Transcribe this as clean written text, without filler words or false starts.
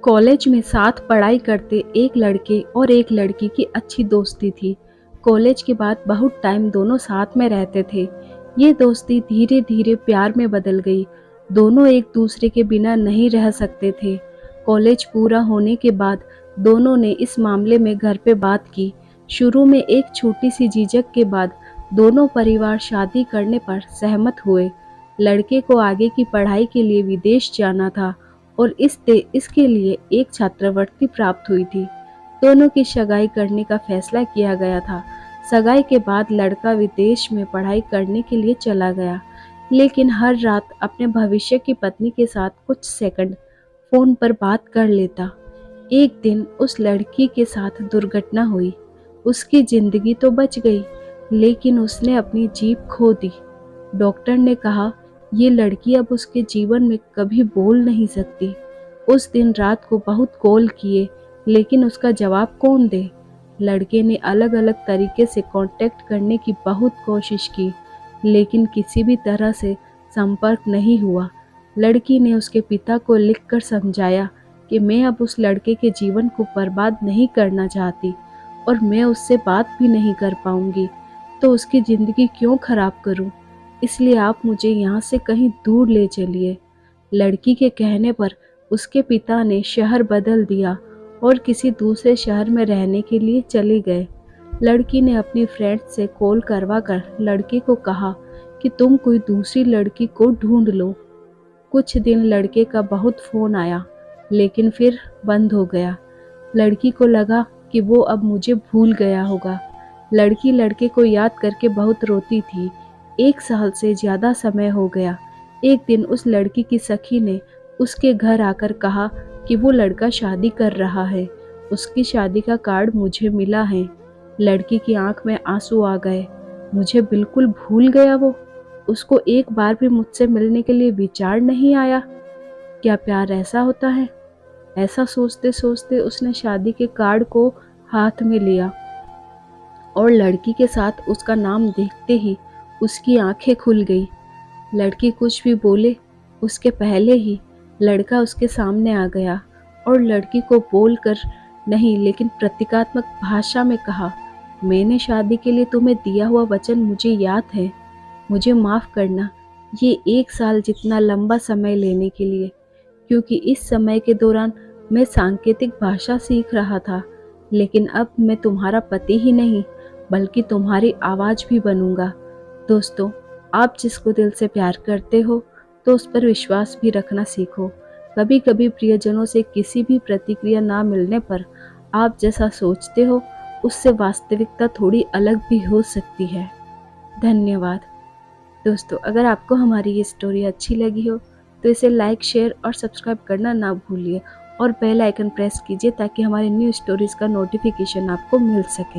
College में साथ पढ़ाई करते एक लड़के और एक लड़की की अच्छी दोस्ती थी। कॉलेज के बाद बहुत टाइम दोनों साथ में रहते थे। ये दोस्ती धीरे धीरे प्यार में बदल गई। दोनों एक दूसरे के बिना नहीं रह सकते थे। कॉलेज पूरा होने के बाद दोनों ने इस मामले में घर पे बात की। शुरू में एक छोटी सी झिझक के बाद दोनों परिवार शादी करने पर सहमत हुए। लड़के को आगे की पढ़ाई के लिए विदेश जाना था और इसके लिए एक छात्रवृत्ति प्राप्त हुई थी। दोनों की सगाई करने का फैसला किया गया था। सगाई के बाद लड़का विदेश में पढ़ाई करने के लिए चला गया, लेकिन हर रात अपने भविष्य की पत्नी के साथ कुछ सेकंड फोन पर बात कर लेता। एक दिन उस लड़की के साथ दुर्घटना हुई। उसकी जिंदगी तो बच गई, लेकिन उसने अपनी जीभ खो दी। डॉक्टर ने कहा ये लड़की अब उसके जीवन में कभी बोल नहीं सकती। उस दिन रात को बहुत कॉल किए, लेकिन उसका जवाब कौन दे। लड़के ने अलग अलग तरीके से कांटेक्ट करने की बहुत कोशिश की, लेकिन किसी भी तरह से संपर्क नहीं हुआ। लड़की ने उसके पिता को लिखकर समझाया कि मैं अब उस लड़के के जीवन को बर्बाद नहीं करना चाहती और मैं उससे बात भी नहीं कर पाऊंगी, तो उसकी ज़िंदगी क्यों खराब करूं। इसलिए आप मुझे यहाँ से कहीं दूर ले चलिए। लड़की के कहने पर उसके पिता ने शहर बदल दिया और किसी दूसरे शहर में रहने के लिए चले गए। लड़की ने अपनी फ्रेंड से कॉल करवा कर लड़के को कहा कि तुम कोई दूसरी लड़की को ढूंढ लो। कुछ दिन लड़के का बहुत फ़ोन आया, लेकिन फिर बंद हो गया। लड़की को लगा कि वो अब मुझे भूल गया होगा। लड़की लड़के को याद करके बहुत रोती थी। 1 साल से ज़्यादा समय हो गया। एक दिन उस लड़की की सखी ने उसके घर आकर कहा कि वो लड़का शादी कर रहा है। उसकी शादी का कार्ड मुझे मिला है। लड़की की आंख में आंसू आ गए। मुझे बिल्कुल भूल गया वो। उसको एक बार भी मुझसे मिलने के लिए विचार नहीं आया। क्या प्यार ऐसा होता है? ऐसा सोचते सोचते उसने शादी के कार्ड को हाथ में लिया और लड़की के साथ उसका नाम देखते ही उसकी आंखें खुल गई। लड़की कुछ भी बोले उसके पहले ही लड़का उसके सामने आ गया और लड़की को बोलकर नहीं, लेकिन प्रतीकात्मक भाषा में कहा, मैंने शादी के लिए तुम्हें दिया हुआ वचन मुझे याद है। मुझे माफ़ करना ये 1 साल जितना लंबा समय लेने के लिए, क्योंकि इस समय के दौरान मैं सांकेतिक भाषा सीख रहा था। लेकिन अब मैं तुम्हारा पति ही नहीं, बल्कि तुम्हारी आवाज़ भी बनूंगा। दोस्तों, आप जिसको दिल से प्यार करते हो तो उस पर विश्वास भी रखना सीखो। कभी कभी प्रियजनों से किसी भी प्रतिक्रिया ना मिलने पर आप जैसा सोचते हो उससे वास्तविकता थोड़ी अलग भी हो सकती है। धन्यवाद। दोस्तों, अगर आपको हमारी ये स्टोरी अच्छी लगी हो तो इसे लाइक, शेयर और सब्सक्राइब करना ना भूलिए और बेल आइकन प्रेस कीजिए ताकि हमारी न्यू स्टोरीज़ का नोटिफिकेशन आपको मिल सके।